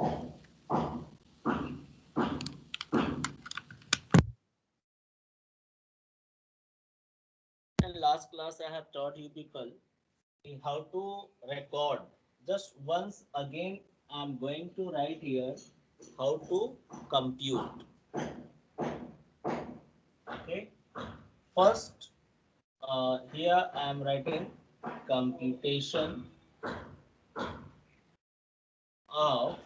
In last class, I have taught you people how to record. Just once again, I'm going to write here how to compute. Okay. First, here I am writing computation of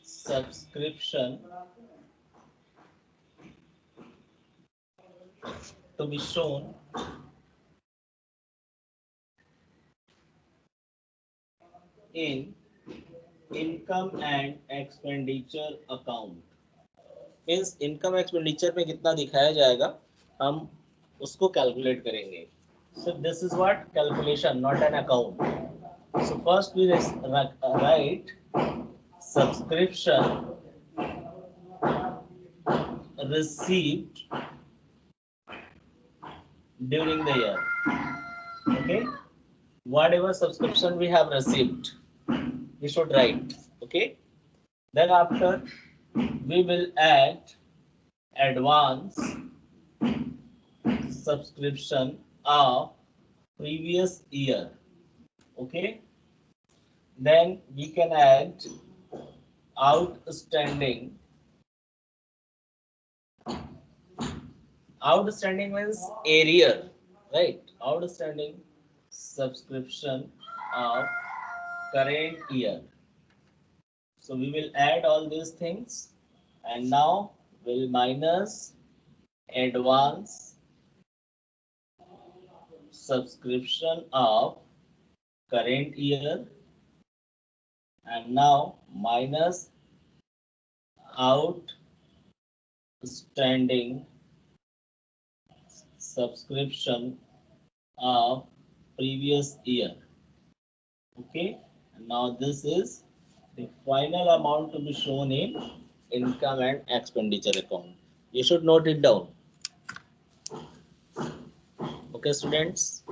subscription to be shown in income and expenditure account. Means income expenditure में कितना दिखाया जाएगा हम उसको calculate करेंगे. So this is what calculation, not an account. So first we write subscription received during the year. Okay, whatever subscription we have received, we should write. Okay, then after we will add advance subscription of previous year. Okay, then we can add outstanding. Outstanding means arrear, right? Outstanding subscription of current year. So we will add all these things and now we'll minus advance subscription of current year and now minus outstanding subscription of previous year. Okay, now this is the final amount to be shown in income and expenditure account. You should note it down. Okay, students.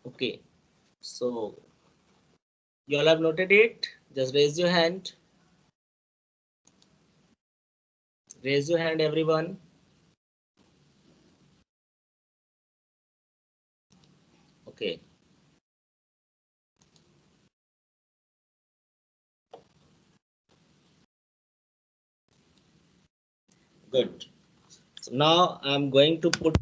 Okay, so you all have noted it. Just raise your hand. Raise your hand, everyone. Okay. Good. So now I'm going to put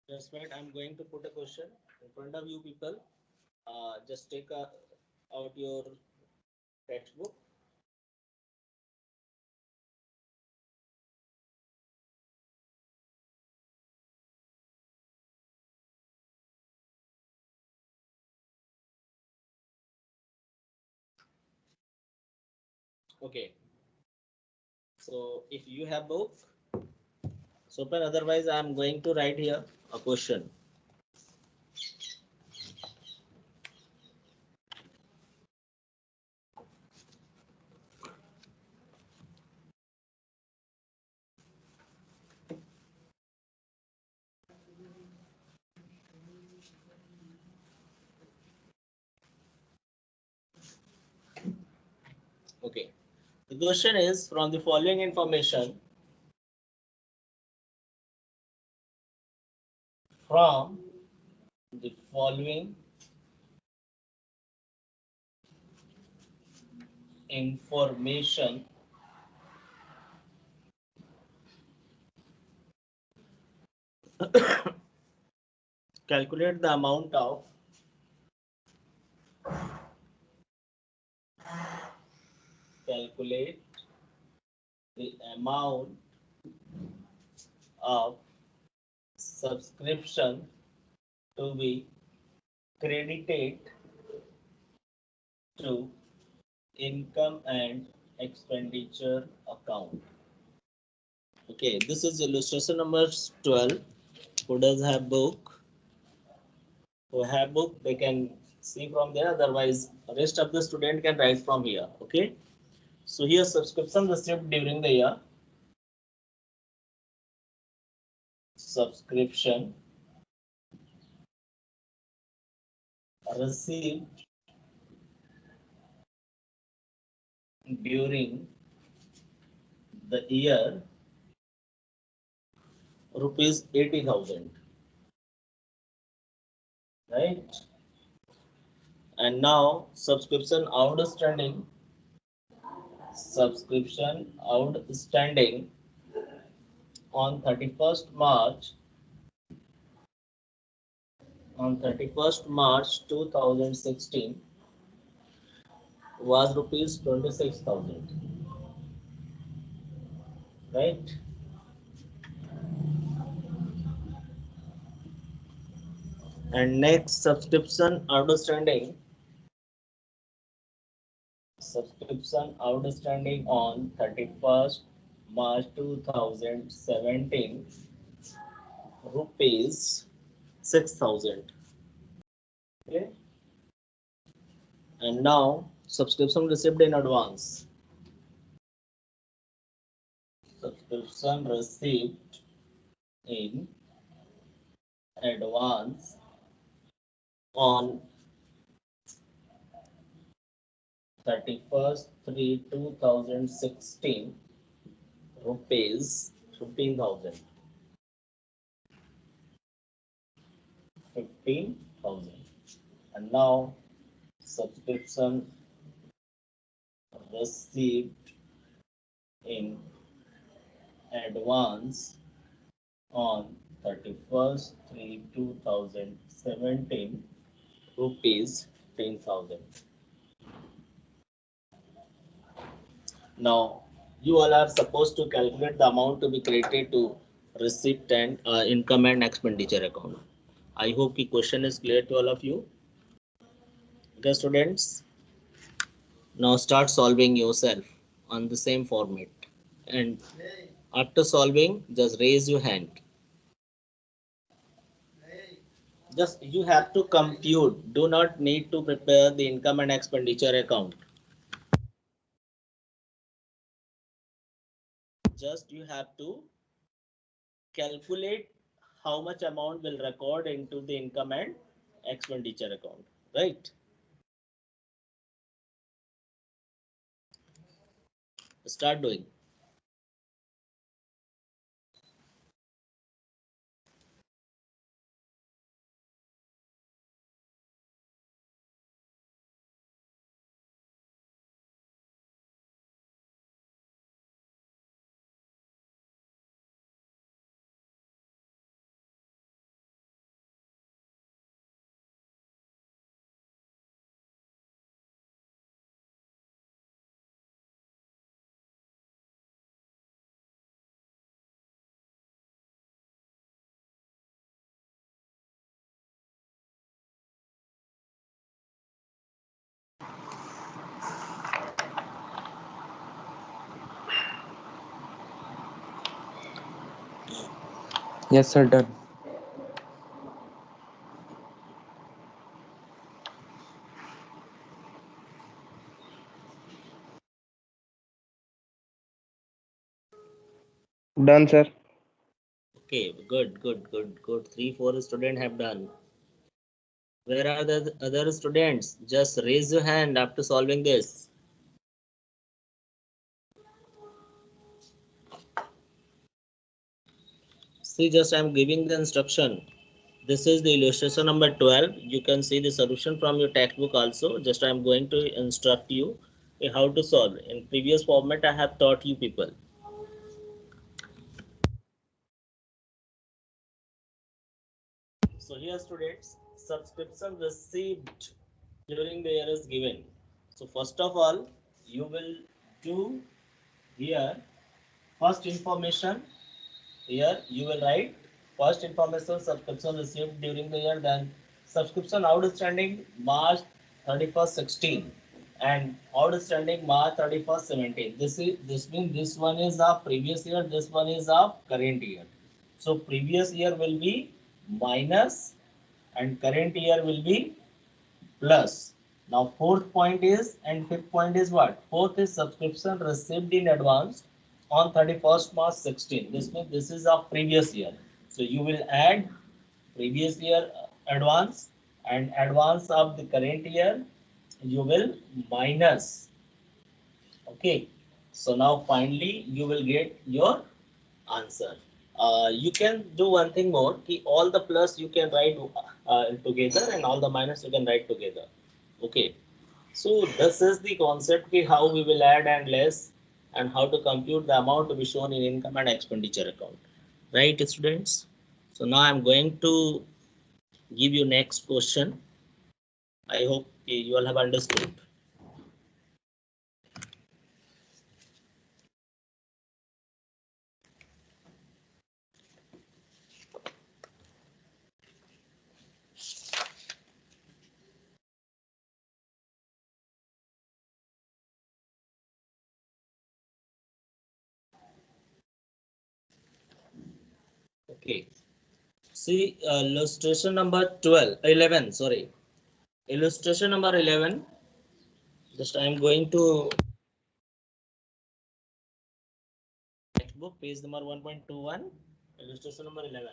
just wait. I'm going to put a question in front of you people. Just take out your textbook. Okay. So if you have book, so open. Otherwise, I'm going to write here a question. Okay. The question is from the following information. From the following information, calculate the amount of calculate the amount of subscription to be credited to income and expenditure account. Okay, this is illustration number 12. Who does have book? Who have book, they can see from there. Otherwise, rest of the student can write from here. Okay. So here subscription received during the year. Subscription received during the year rupees 80,000, right? And now subscription outstanding on 31st March 2016 was rupees 26,000, right? And next subscription outstanding on 31st March 2017 rupees 6,000. Okay. And now subscription received in advance. Subscription received in advance on 31st 3 2016 rupees 15,000. 15,000. And now subscription received in advance on 31st 3 2017 rupees 10,000. Now you all are supposed to calculate the amount to be credited to receipt and income and expenditure account. I hope the question is clear to all of you. Okay, students. Now start solving yourself on the same format. And after solving, just raise your hand. Just you have to compute. Do not need to prepare the income and expenditure account. Just you have to calculate how much amount will record into the income and expenditure account, right? Start doing. Yes, sir, done. Done, sir. Okay, good. 3-4 students have done. Where are the other students? Just raise your hand after solving this. See, just I am giving the instruction. This is the illustration number 12. You can see the solution from your textbook also. Just I am going to instruct you how to solve. In previous format, I have taught you people. So here students, subscription received during the year is given. So first of all, you will to here first information. Here you will write first information subscription received during the year, then subscription outstanding March 31st 16 and outstanding March 31st 17. This means this one is of previous year, this one is of current year. So previous year will be minus and current year will be plus. Now fourth point is and fifth point is what? Fourth is subscription received in advance on 31st March 16. This means this is of previous year. So you will add previous year advance and advance of the current year. You will minus. Okay. So now finally you will get your answer. You can do one thing more. All the plus you can write together and all the minus you can write together. Okay. So this is the concept how we will add and less and how to compute the amount to be shown in income and expenditure account. Right, students? So now I'm going to give you next question. I hope you all have understood. Okay. See illustration number 11, sorry. Illustration number 11. Just I am going to textbook page number 1.21, illustration number 11.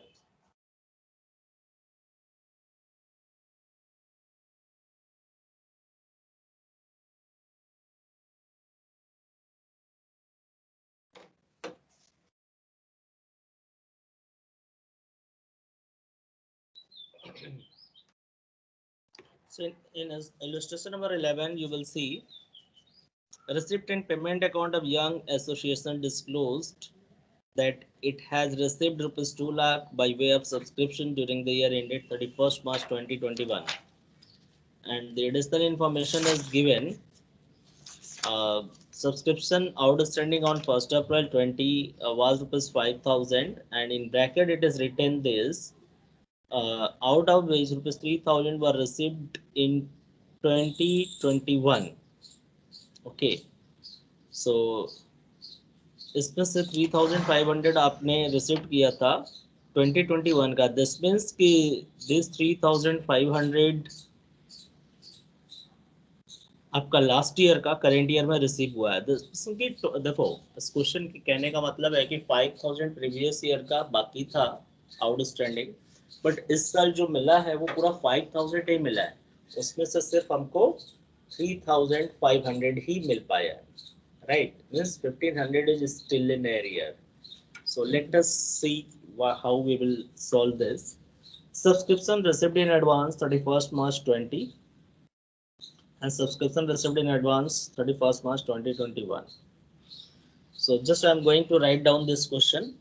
So in illustration number 11, you will see receipt and payment account of Young Association disclosed that it has received rupees 2 lakh by way of subscription during the year ended 31st March 2021. And the additional information is given. Subscription outstanding on 1st April 20 was rupees 5,000, and in bracket it is written this. Out of which rupees 3,000 were received in 2021. Okay, so इसमें से 3,500 आपने receive किया था 2021 का. This means कि this 3,500 आपका last year का current year में रिसीव हुआ है. देखो इस क्वेश्चन के कहने का मतलब है कि 5,000 प्रीवियस ईयर का बाकी था आउटस्टैंडिंग, बट इस साल जो मिला है वो पूरा 5,000 ही मिला है. उसमें से सिर्फ हमको 3,500 ही मिल पाया है. Right, means 1,500 is still in area. So let us see how we will solve this. Subscription received in advance 31st March 20 and subscription received in advance 31st March 2021. So just I am going to write down this question.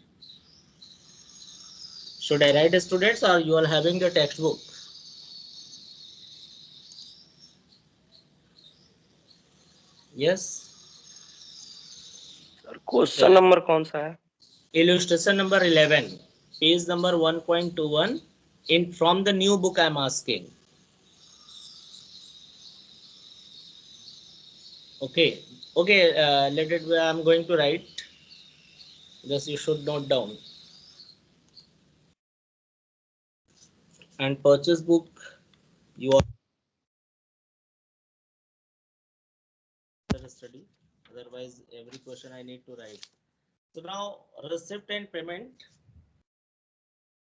Should I write, students, or you are having the textbook? Yes. Question number कौन सा है? Illustration number 11, page number 1.21. In from the new book I am asking. Okay, let it be. I'm going to write. Just you should note down. And purchase book, you are study. Otherwise, every question I need to write. So now, receipt and payment.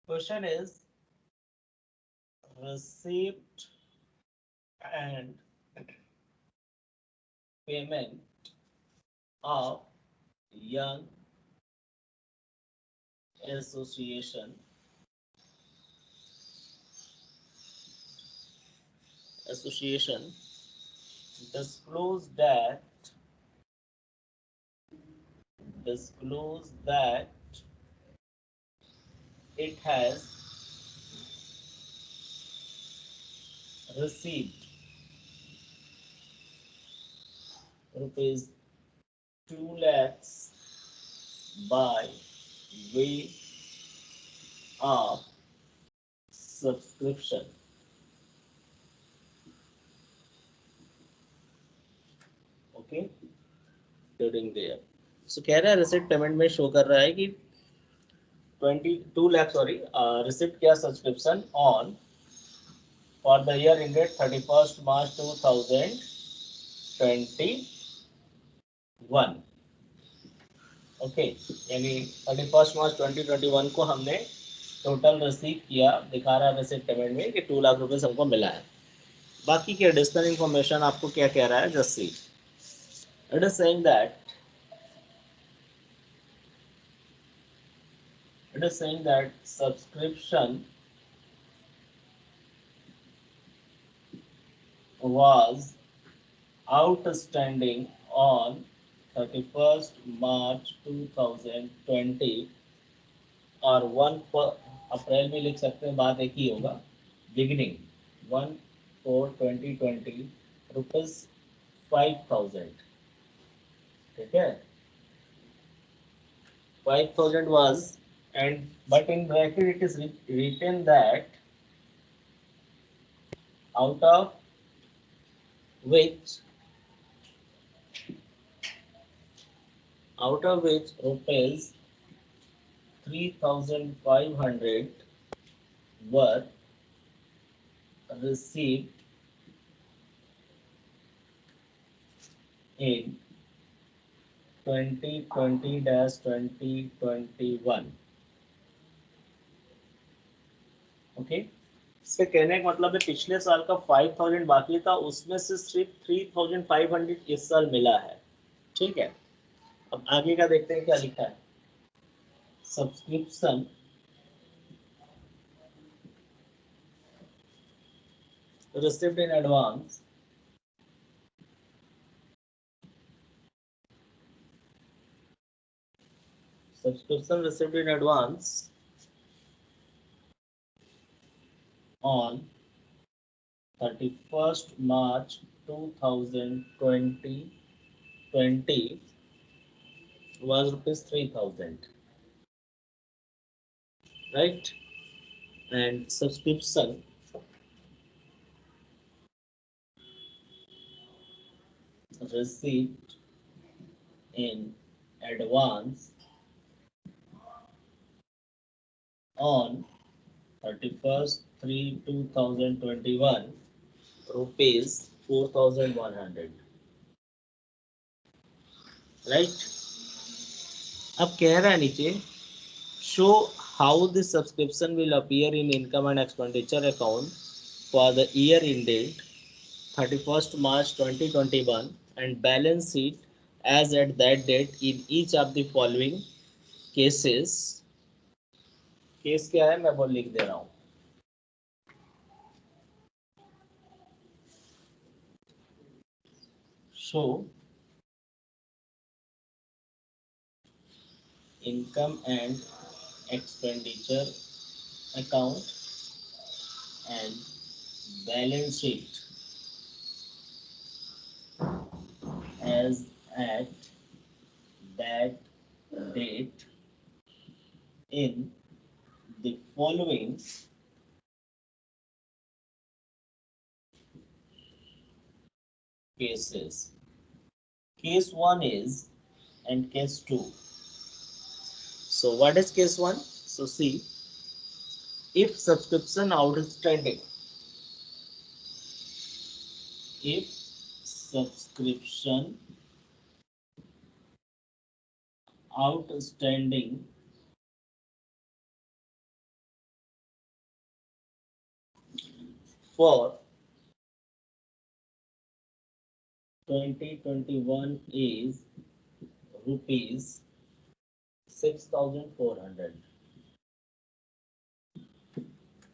Question is receipt and payment of Young Association disclosed that it has received rupees 2 lakhs by way of subscription. Okay, during the year. So कह रहा है receipt payment में show कर रहा है कि 22 lakh receipt किया subscription on for the year ended 31st March 2021। Okay, यानी 31st March 2021 को हमने टोटल रिसीव किया, दिखा रहा है रिसिप्ट पेमेंट में कि 2 लाख रुपए हमको मिला है। बाकी की एडिशनल इंफॉर्मेशन आपको क्या कह रहा है, just see. It is saying that subscription was outstanding on 31st March 2020 और 1 अप्रैल में लिख सकते हैं, बात एक ही होगा, बिगिनिंग 1/4/2020 रुपीज 5,000। ठीक है, 5,000 was, and but in bracket it is written that out of which rupees 3,500 were received in 2020-2021। Okay, इसके कहने का मतलब है पिछले साल का 5,000 बाकी था, उसमें से सिर्फ 3,500 इस साल मिला है। ठीक है, अब आगे का देखते हैं क्या लिखा है। Subscription received in advance on 31st March 2020 was rupees 3,000, right? And subscription received in advance on 31st/3/2021 rupees 4,100, right? अब कह रहा है नीचे, show how the subscription will appear in income and expenditure account for the year ended 31st March 2021 and balance sheet as at that date in each of the following cases। Case क्या है मैं वो लिख दे रहा हूँ। show income and expenditure account and balance sheet as at that date in the following cases। Case 1 is and case 2। So what is case 1? So see, if subscription outstanding, if subscription outstanding for 2021 is rupees 6,400,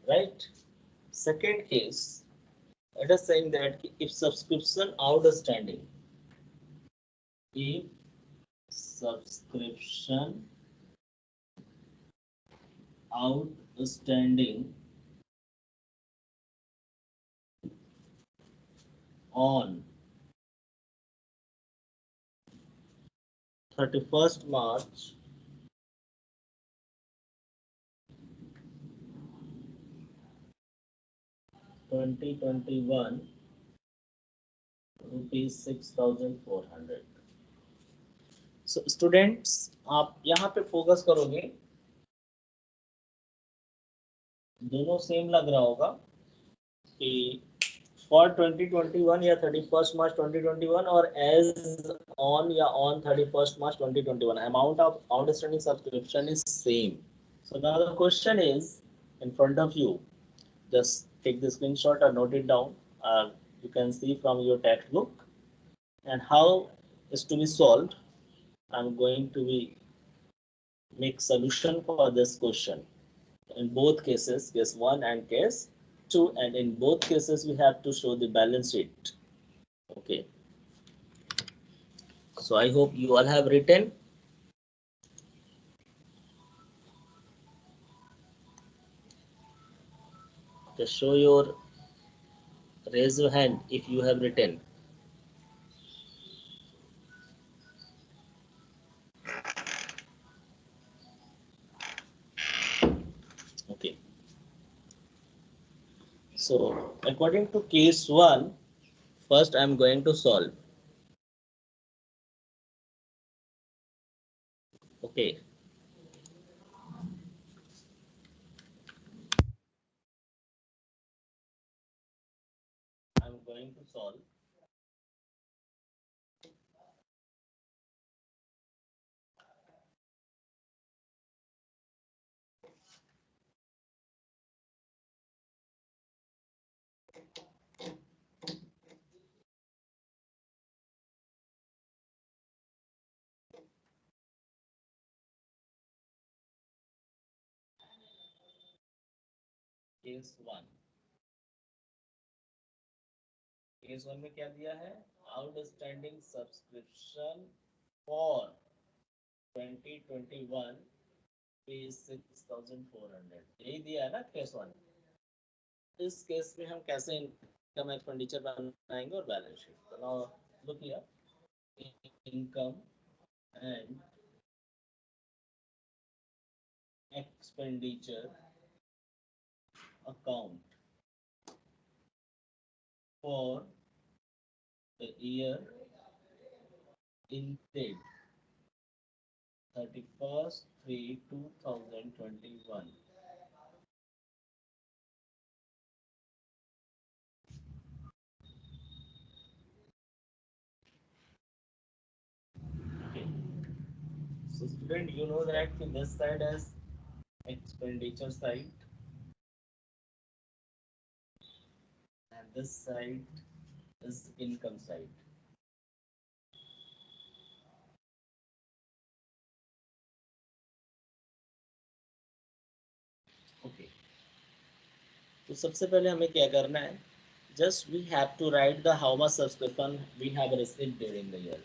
right? Second case, it is saying that if subscription outstanding, if subscription outstanding on 31st March 2021 rupees 6,400। So students आप यहाँ पे focus करोगे, दोनों same लग रहा होगा कि for 2021 या 31st March 2021 और एज ऑन या on 31st March 2021 amount of outstanding subscription is same. So now the question is in front of you, just take the screenshot or note it down. You can see from your textbook, and how is to be solved. I'm going to be make solution for this question in both cases, case 1 and case 2, and in both cases we have to show the balance sheet. Okay, so I hope you all have written. Just show your, raise your hand if you have written. Okay, so according to case 1, first I'm going to solve. Okay, I'm going to solve. Case one, case one में क्या दिया है, outstanding subscription for 2021 is 6,400, यही दिया है ना case one. इस case में हम कैसे इनकम एक्सपेंडिचर बनाएंगे और बैलेंस शीट। तो now look here, income and expenditure account for the year ended 31st/3/2021. Okay. So student, you know that this side is expenditure side and this side is income side. Okay. तो सबसे पहले हमें क्या करना है, just we have to write the how much subscription we have received during the year.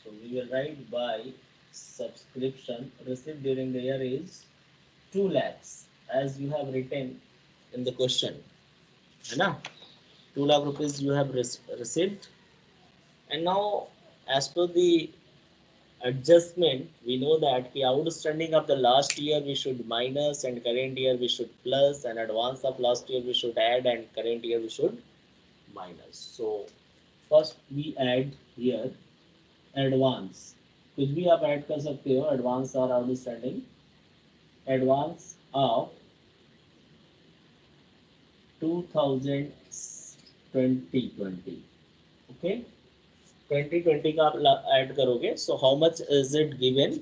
So we will write by subscription received during the year is 2 lakhs as you have written in the question, है ना, 2 lakh rupees you have received. And now as per the adjustment, we know that the outstanding of the last year we should minus and current year we should plus, and advance of last year we should add and current year we should minus. So first we add here advance, कुछ भी आप add कर सकते हो, advance or outstanding, advance of 2020, okay, 2020 का आप add करोगे, so how much is it given,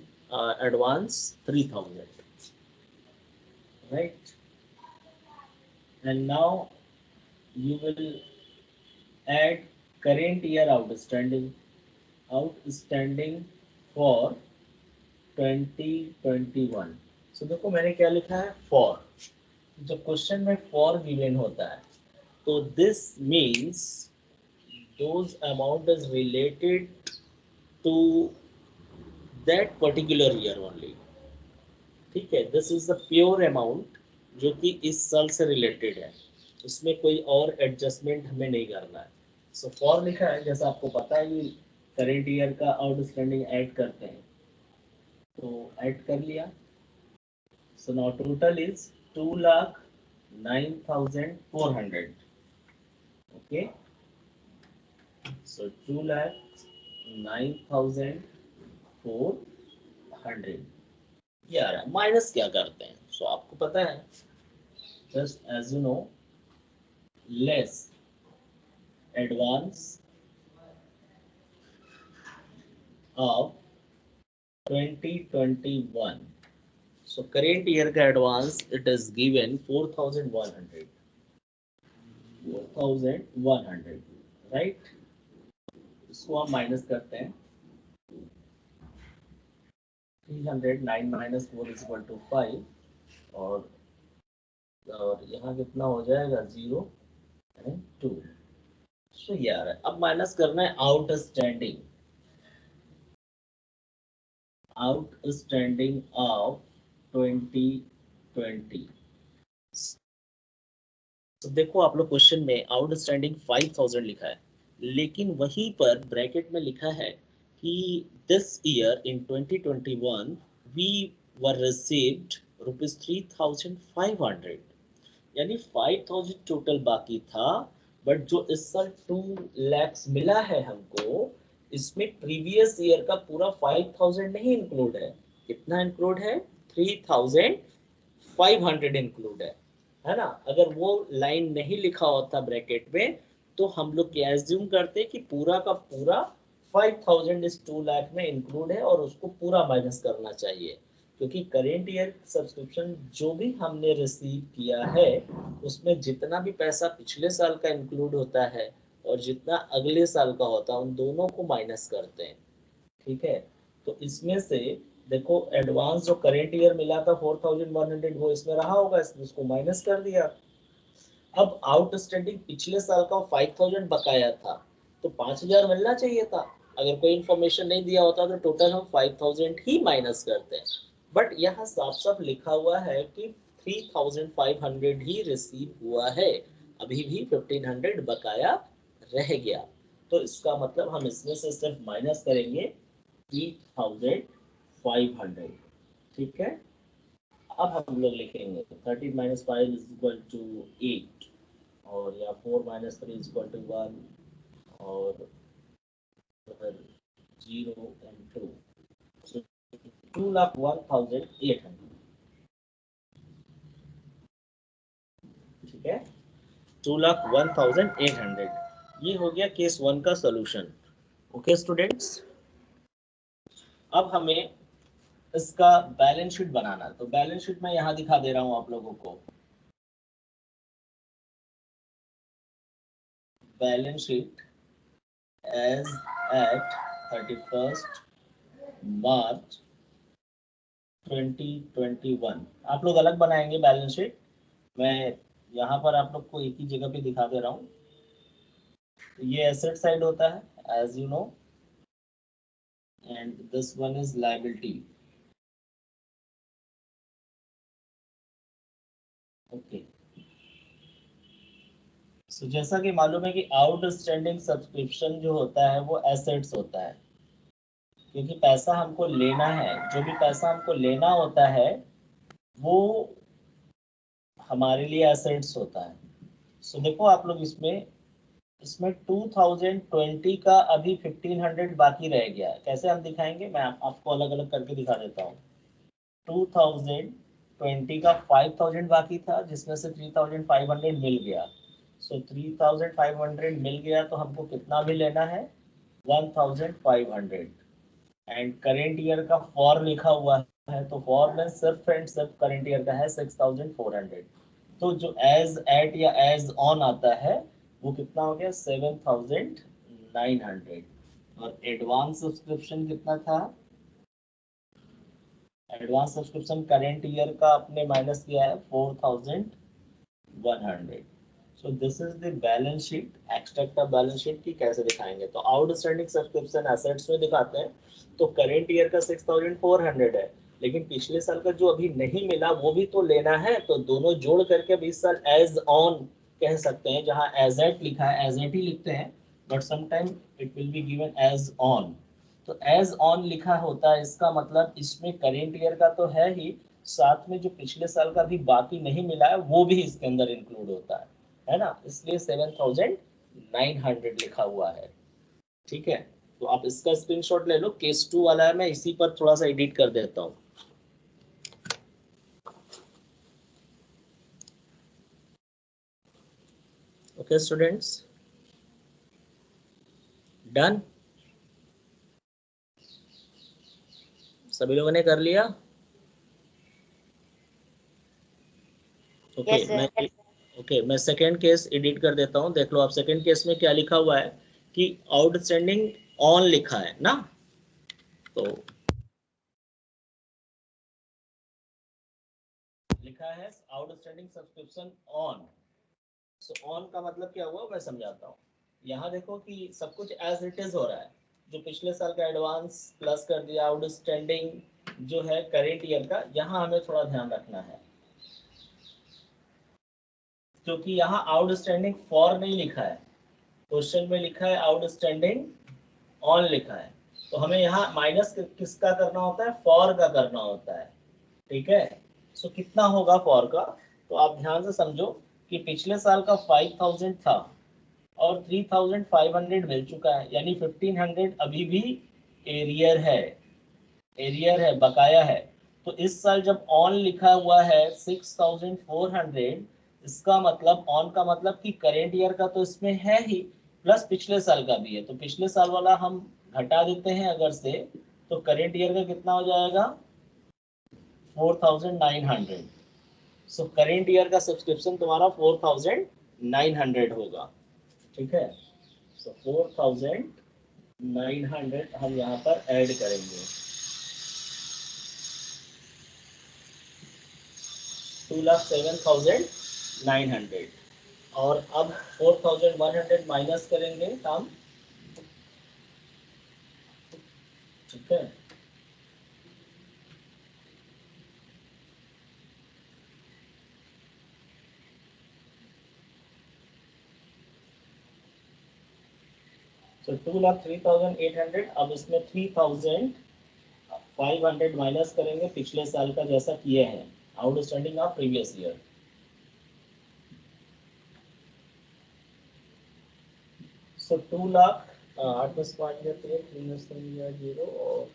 advance 3,000, right? And now you will add current year outstanding for 2021. so देखो मैंने क्या लिखा है, for, जब क्वेश्चन में for given होता है तो this means those amount is related to that particular year only, ठीक है, this is the pure amount जो कि इस साल से रिलेटेड है, उसमें कोई और एडजस्टमेंट हमें नहीं करना है। सो फॉर लिखा है, जैसा आपको पता है करेंट ईयर का आउटस्टैंडिंग ऐड करते हैं, तो ऐड कर लिया। So now total is 2,09,400. Okay, so 2,09,400 ये आ रहा है। माइनस क्या करते हैं, सो आपको पता है, just as you know, less advance of 2021. So current year का advance it is given 4,100, 4,100, right? इसको हम माइनस करते हैं, 309 माइनस 4 इज इक्वल टू 5, और यहाँ कितना हो जाएगा 0 एंड 2. सो ये आ रहा है। अब माइनस करना है आउटस्टैंडिंग ऑफ 2020. तो देखो आप लोग क्वेश्चन में आउटस्टैंडिंग 5,000 लिखा है, लेकिन वहीं पर ब्रैकेट में लिखा है कि this year in 2021 we were received ₹3,500, यानी 5,000 टोटल बाकी था। बट जो इस साल 2 lakhs मिला है हमको, इसमें प्रीवियस ईयर का पूरा 5,000 नहीं इंक्लूड है। कितना इंक्लूड है? 3,500 इंक्लूड है ना। अगर वो लाइन नहीं लिखा होता ब्रैकेट में, तो हम लोग क्या एज्यूम करते कि पूरा का पूरा 5,000 इस 2 लाख में इंक्लूड है और उसको पूरा माइनस करना चाहिए, क्योंकि करेंट ईयर सब्सक्रिप्शन जो भी हमने रिसीव किया है उसमें जितना भी पैसा पिछले साल का इंक्लूड होता है और जितना अगले साल का होता है, उन दोनों को माइनस करते हैं। ठीक है, तो इसमें से देखो एडवांस जो करेंट ईयर मिला था 4,100, वो इसमें रहा होगा, इसमें उसको माइनस कर दिया। अब आउटस्टैंडिंग पिछले साल का 5,000 बकाया था, तो 5,000 मिलना चाहिए था। अगर कोई इन्फॉर्मेशन नहीं दिया होता तो टोटल हम 5,000 ही माइनस करते हैं। बट यहाँ साफ साफ लिखा हुआ है कि 3,500 ही रिसीव हुआ है, अभी भी 1,500 बकाया रह गया। तो इसका मतलब हम इसमें से सिर्फ माइनस करेंगे 3,500। ठीक है, अब हम लोग लिखेंगे 13 माइनस 5 इज इक्वल टू 8, और या 4 माइनस 3 इज इक्वल टू 1, और 0 एंड 2, so 2,01,800। ठीक है, 2,01,800 ये हो गया केस 1 का सॉल्यूशन। ओके स्टूडेंट्स, अब हमें इसका बैलेंस शीट बनाना है। तो बैलेंस शीट मैं यहाँ दिखा दे रहा हूँ आप लोगों को। Balance sheet as at 31st March 2021। आप लोग अलग बनाएंगे बैलेंस शीट, मैं यहाँ पर आप लोग को एक ही जगह पे दिखा दे रहा हूँ। तो ये एसेट साइड होता है as you know, and this one is liability. Okay, so जैसा कि मालूम है कि आउटस्टैंडिंग सब्सक्रिप्शन जो होता है वो एसेट्स होता है, क्योंकि पैसा हमको लेना है। जो भी पैसा हमको लेना होता है वो हमारे लिए एसेट्स होता है। सो देखो आप लोग इसमें 2020 का अभी 1,500 बाकी रह गया। कैसे हम दिखाएंगे, मैं आपको अलग अलग करके दिखा देता हूँ। 2020 का 5,000 बाकी था, जिसमें से 3,500 मिल गया। सो 3,500 मिल गया तो हमको कितना भी लेना है, 1,500। एंड करेंट ईयर का फॉर लिखा हुआ है, तो फॉर में सिर्फ एंड सिर्फ करेंट ईयर का है 6,400। तो जो एज एट या एज ऑन आता है वो कितना हो गया, 7,900। और एडवांस सब्सक्रिप्शन कितना था, एडवांस सब्सक्रिप्शन करेंट ईयर का आपने माइनस किया है 4,100। So this is the balance sheet. Extract of balance sheet की कैसे दिखाएंगे, तो आउटस्टैंडिंग सब्सक्रिप्शन एसेट्स में दिखाते हैं। तो करेंट ईयर का 6,400 है, लेकिन पिछले साल का जो अभी नहीं मिला वो भी तो लेना है, तो दोनों जोड़ करके अब इस साल एज ऑन कह सकते हैं। जहां एज एट लिखा है एज एट ही लिखते हैं, but sometime it will be given as on. तो एज ऑन लिखा होता है, इसका मतलब इसमें करेंट ईयर का तो है ही, साथ में जो पिछले साल का भी बाकी नहीं मिला है वो भी इसके अंदर इंक्लूड होता है ना, इसलिए 7,900 लिखा हुआ है। ठीक है, तो आप इसका स्क्रीनशॉट ले लो। केस 2 वाला है, मैं इसी पर थोड़ा सा एडिट कर देता हूँ। ओके स्टूडेंट्स, डन, सभी लोगों ने कर लिया? ओके Yes, मैं sir. मैं सेकेंड केस एडिट कर देता हूँ। देख लो आप, सेकेंड केस में क्या लिखा हुआ है कि आउटस्टैंडिंग ऑन लिखा है ना, तो लिखा है outstanding subscription on. So on का मतलब क्या हुआ मैं समझाता हूँ। यहाँ देखो कि सब कुछ एज इट इज हो रहा है, जो पिछले साल का एडवांस प्लस कर दिया, आउटस्टैंडिंग जो है करेंट ईयर का, यहाँ हमें थोड़ा ध्यान रखना है क्योंकि यहाँ आउटस्टैंडिंग फॉर नहीं लिखा है, क्वेश्चन में लिखा है आउटस्टैंडिंग ऑन लिखा है, तो हमें यहाँ माइनस किसका करना होता है, फॉर का करना होता है। ठीक है, सो कितना होगा फॉर का, तो आप ध्यान से समझो कि पिछले साल का 5,000 था और 3,500 मिल चुका है, यानी 1,500 अभी भी एरियर है, बकाया है। तो इस साल जब ऑन लिखा हुआ है 6,400, इसका मतलब ऑन का मतलब कि करेंट ईयर का तो इसमें है ही, प्लस पिछले साल का भी है, तो पिछले साल वाला हम घटा देते हैं अगर से, तो करेंट ईयर का कितना हो जाएगा 4,900। सो करेंट ईयर का सब्सक्रिप्शन तुम्हारा 4,900 होगा। ठीक है, सो 4,900 हम यहाँ पर ऐड करेंगे। 2,07,900 और अब 4,100 माइनस करेंगे हम। ठीक है, तो 2,03,800, अब इसमें 3,500 माइनस करेंगे पिछले साल का जैसा किए हैं, आउटस्टैंडिंग ऑफ प्रीवियस ईयर। सो 2,00,000, 8 10 5 3 0 और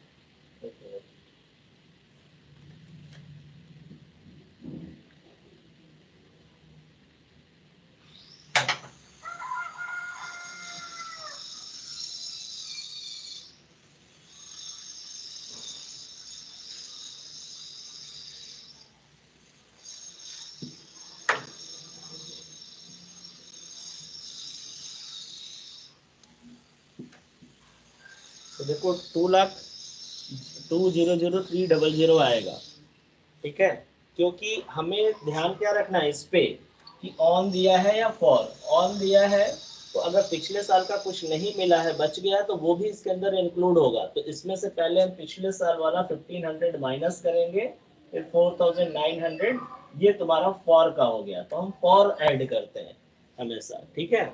तो देखो 2,02,00300 आएगा। ठीक है, क्योंकि हमें ध्यान क्या रखना है इस पे कि ऑन दिया है या फॉर। ऑन दिया है तो अगर पिछले साल का कुछ नहीं मिला है, बच गया है, तो वो भी इसके अंदर इंक्लूड होगा। तो इसमें से पहले हम पिछले साल वाला 1,500 माइनस करेंगे, फिर 4,900, ये तुम्हारा फॉर का हो गया, तो हम फॉर ऐड करते हैं हमेशा। ठीक है,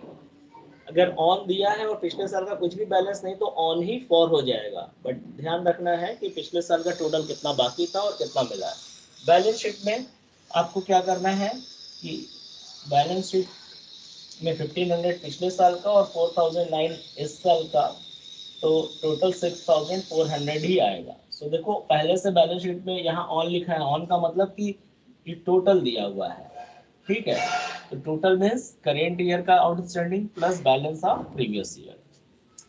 अगर ऑन दिया है और पिछले साल का कुछ भी बैलेंस नहीं तो ऑन ही फॉर हो जाएगा, बट ध्यान रखना है कि पिछले साल का टोटल कितना बाकी था और कितना मिला है। बैलेंस शीट में आपको क्या करना है कि बैलेंस शीट में 1,500 पिछले साल का और 4,009 इस साल का, तो टोटल 6,400 ही आएगा। सो देखो पहले से बैलेंस शीट में यहाँ ऑन लिखा है, ऑन का मतलब कि ये टोटल दिया हुआ है। ठीक है, तो टोटल मीन्स करेंट ईयर का outstanding plus balance of previous year,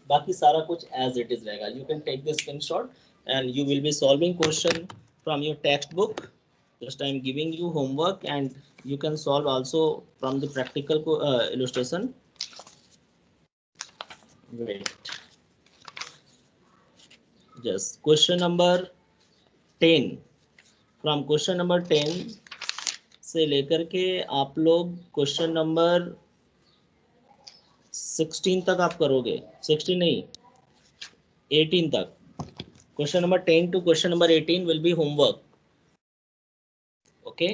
बाकी सारा कुछ एज इट इज रहेगा। You can take this screenshot and you will be solving question from your textbook. just I am giving you homework and you can solve also from the practical illustration. Wait, just question number 10, from question number 10 से लेकर के आप लोग question number 16 तक आप करोगे, 16 नहीं 18 तक। Question number 10 to question number 18 will be homework. Okay,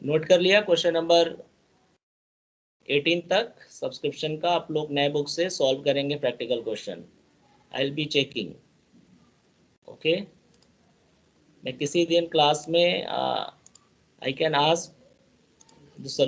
note कर लिया क्वेश्चन नंबर 18 तक सब्सक्रिप्शन का आप लोग नए बुक से सॉल्व करेंगे practical question. I will be checking. Okay, मैं किसी दिन क्लास में आई कैन आस्क